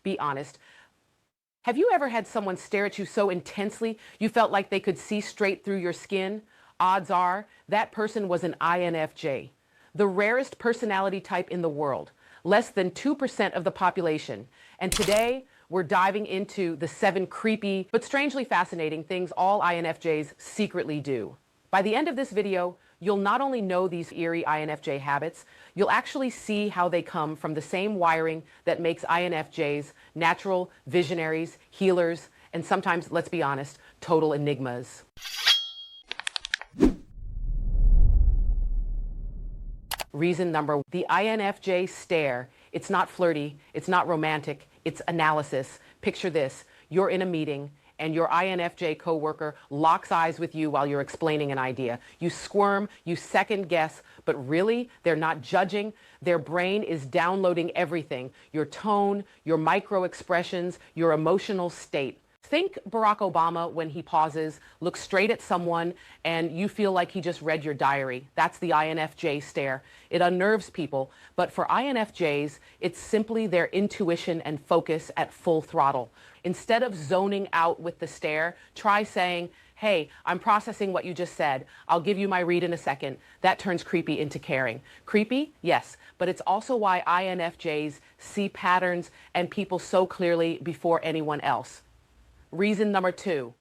Be honest. Have you ever had someone stare at you so intensely you felt like they could see straight through your skin? Odds are that person was an INFJ, the rarest personality type in the world, less than 2% of the population. And today, we're diving into the 7 creepy but strangely fascinating things all INFJs secretly do. By the end of this video, you'll not only know these eerie INFJ habits, you'll actually see how they come from the same wiring that makes INFJs natural visionaries, healers, and sometimes, let's be honest, total enigmas. Reason number 1, the INFJ stare. It's not flirty, it's not romantic, it's analysis. Picture this, you're in a meeting and your INFJ coworker locks eyes with you while you're explaining an idea. You squirm, you second guess, but really, they're not judging. Their brain is downloading everything, your tone, your micro expressions, your emotional state. Think Barack Obama when he pauses, looks straight at someone, and you feel like he just read your diary. That's the INFJ stare. It unnerves people, but for INFJs, it's simply their intuition and focus at full throttle. Instead of zoning out with the stare, try saying, "Hey, I'm processing what you just said. I'll give you my read in a second." That turns creepy into caring. Creepy? Yes, but it's also why INFJs see patterns and people so clearly before anyone else. Reason number 2,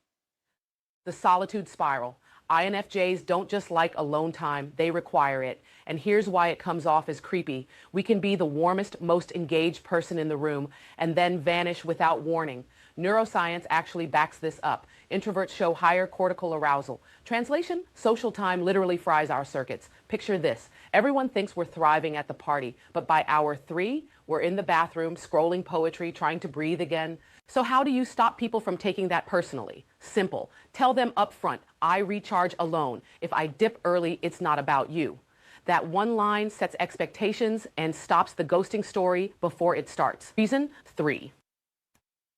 the Solitude Spiral. INFJs don't just like alone time, they require it. And here's why it comes off as creepy. We can be the warmest, most engaged person in the room and then vanish without warning. Neuroscience actually backs this up. Introverts show higher cortical arousal. Translation, social time literally fries our circuits. Picture this. Everyone thinks we're thriving at the party, but by hour 3, we're in the bathroom, scrolling poetry, trying to breathe again. So how do you stop people from taking that personally? Simple. Tell them up front, I recharge alone. If I dip early, it's not about you. That one line sets expectations and stops the ghosting story before it starts. Reason 3,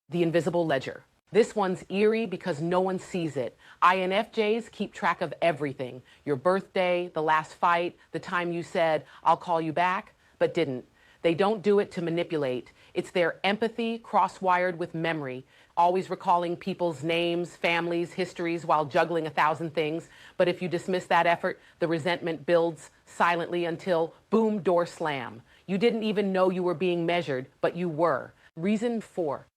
the invisible ledger. This one's eerie because no one sees it. INFJs keep track of everything. Your birthday, the last fight, the time you said, "I'll call you back," but didn't. They don't do it to manipulate. It's their empathy cross-wired with memory, always recalling people's names, families, histories while juggling 1,000 things. But if you dismiss that effort, the resentment builds silently until, boom, door slam. You didn't even know you were being measured, but you were. Reason 4,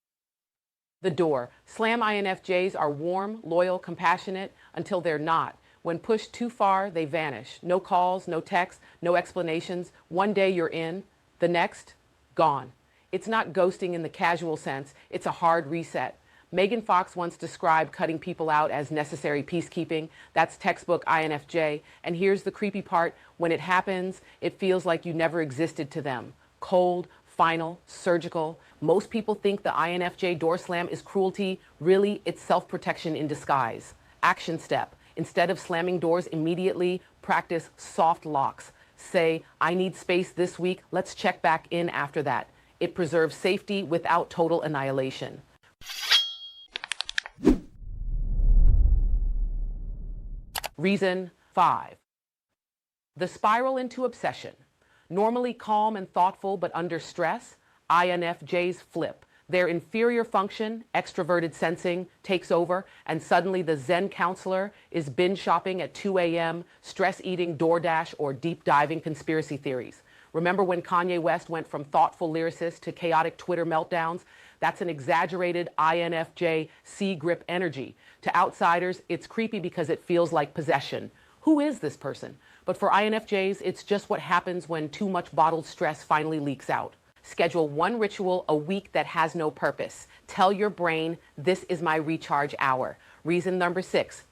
the door. Slam INFJs are warm, loyal, compassionate until they're not. When pushed too far, they vanish. No calls, no texts, no explanations. One day you're in, the next, gone. It's not ghosting in the casual sense, it's a hard reset. Megan Fox once described cutting people out as necessary peacekeeping. That's textbook INFJ. And here's the creepy part. When it happens, it feels like you never existed to them. Cold, final, surgical. Most people think the INFJ door slam is cruelty. Really, it's self-protection in disguise. Action step. Instead of slamming doors immediately, practice soft locks. Say, I need space this week. Let's check back in after that. It preserves safety without total annihilation. Reason 5, the spiral into obsession. Normally calm and thoughtful, but under stress, INFJs flip. Their inferior function, extroverted sensing, takes over, and suddenly the Zen counselor is binge shopping at 2 a.m., stress eating DoorDash, or deep diving conspiracy theories. Remember when Kanye West went from thoughtful lyricist to chaotic Twitter meltdowns? That's an exaggerated INFJ C-grip energy. To outsiders, it's creepy because it feels like possession. Who is this person? But for INFJs, it's just what happens when too much bottled stress finally leaks out. Schedule one ritual a week that has no purpose. Tell your brain, this is my recharge hour. Reason number 6,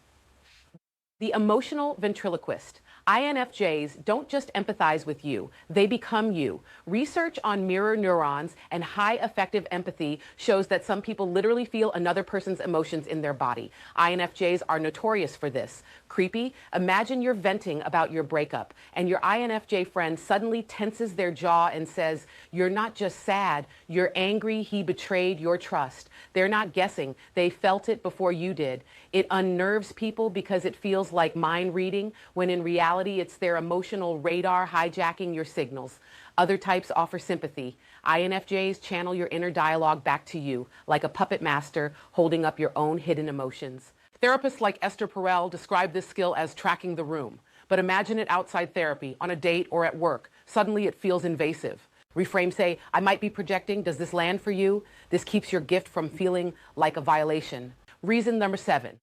the emotional ventriloquist. INFJs don't just empathize with you, they become you. Research on mirror neurons and high affective empathy shows that some people literally feel another person's emotions in their body. INFJs are notorious for this. Creepy? Imagine you're venting about your breakup and your INFJ friend suddenly tenses their jaw and says, "You're not just sad, you're angry he betrayed your trust." They're not guessing, they felt it before you did. It unnerves people because it feels like mind reading, when in reality it's their emotional radar hijacking your signals. Other types offer sympathy. INFJs channel your inner dialogue back to you, like a puppet master holding up your own hidden emotions. Therapists like Esther Perel describe this skill as tracking the room. But imagine it outside therapy, on a date, or at work. Suddenly it feels invasive. Reframe, say, I might be projecting. Does this land for you? This keeps your gift from feeling like a violation. Reason number 7.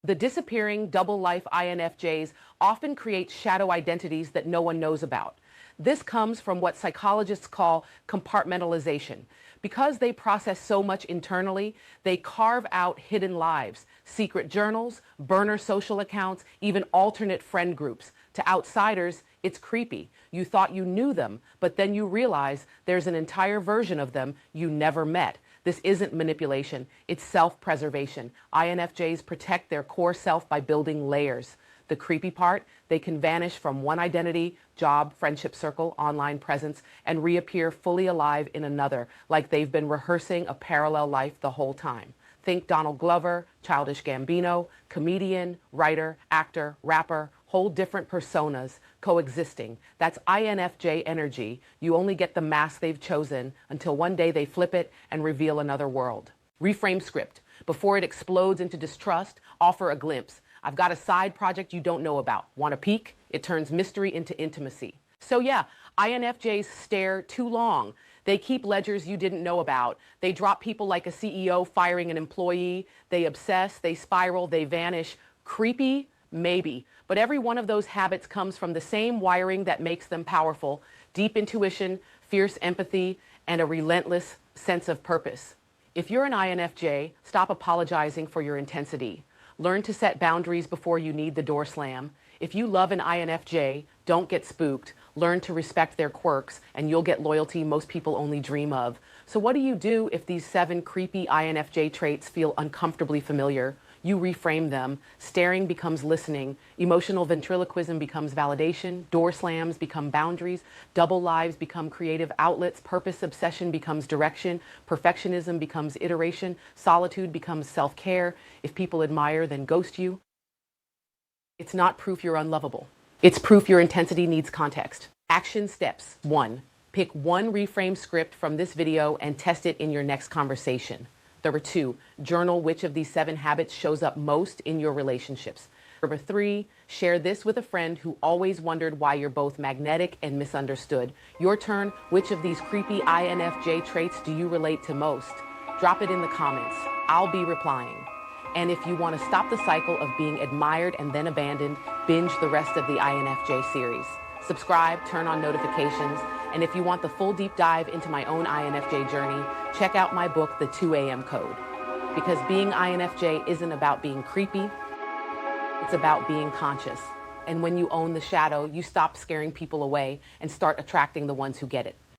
The disappearing double life INFJs often create shadow identities that no one knows about. This comes from what psychologists call compartmentalization. Because they process so much internally, they carve out hidden lives, secret journals, burner social accounts, even alternate friend groups. To outsiders, it's creepy. You thought you knew them, but then you realize there's an entire version of them you never met. This isn't manipulation, it's self-preservation. INFJs protect their core self by building layers. The creepy part, they can vanish from one identity, job, friendship circle, online presence, and reappear fully alive in another, like they've been rehearsing a parallel life the whole time. Think Donald Glover, Childish Gambino, comedian, writer, actor, rapper, whole different personas coexisting. That's INFJ energy. You only get the mask they've chosen until one day they flip it and reveal another world. Reframe script. Before it explodes into distrust, offer a glimpse. I've got a side project you don't know about. Want a peek? It turns mystery into intimacy. So yeah, INFJs stare too long. They keep ledgers you didn't know about. They drop people like a CEO firing an employee. They obsess, they spiral, they vanish. Creepy? Maybe. But every one of those habits comes from the same wiring that makes them powerful: deep intuition, fierce empathy, and a relentless sense of purpose. If you're an INFJ, stop apologizing for your intensity. Learn to set boundaries before you need the door slam. If you love an INFJ, don't get spooked. Learn to respect their quirks, and you'll get loyalty most people only dream of. So what do you do if these 7 creepy INFJ traits feel uncomfortably familiar? You reframe them. Staring becomes listening. Emotional ventriloquism becomes validation. Door slams become boundaries. Double lives become creative outlets. Purpose obsession becomes direction. Perfectionism becomes iteration. Solitude becomes self-care. If people admire, then ghost you. It's not proof you're unlovable. It's proof your intensity needs context. Action steps. 1. Pick one reframe script from this video and test it in your next conversation. Number 2, journal which of these 7 habits shows up most in your relationships. Number 3, share this with a friend who always wondered why you're both magnetic and misunderstood. Your turn, which of these creepy INFJ traits do you relate to most? Drop it in the comments. I'll be replying. And if you want to stop the cycle of being admired and then abandoned, binge the rest of the INFJ series. Subscribe, turn on notifications, and if you want the full deep dive into my own INFJ journey, check out my book, The 2 a.m. Code. Because being INFJ isn't about being creepy, it's about being conscious. And when you own the shadow, you stop scaring people away and start attracting the ones who get it.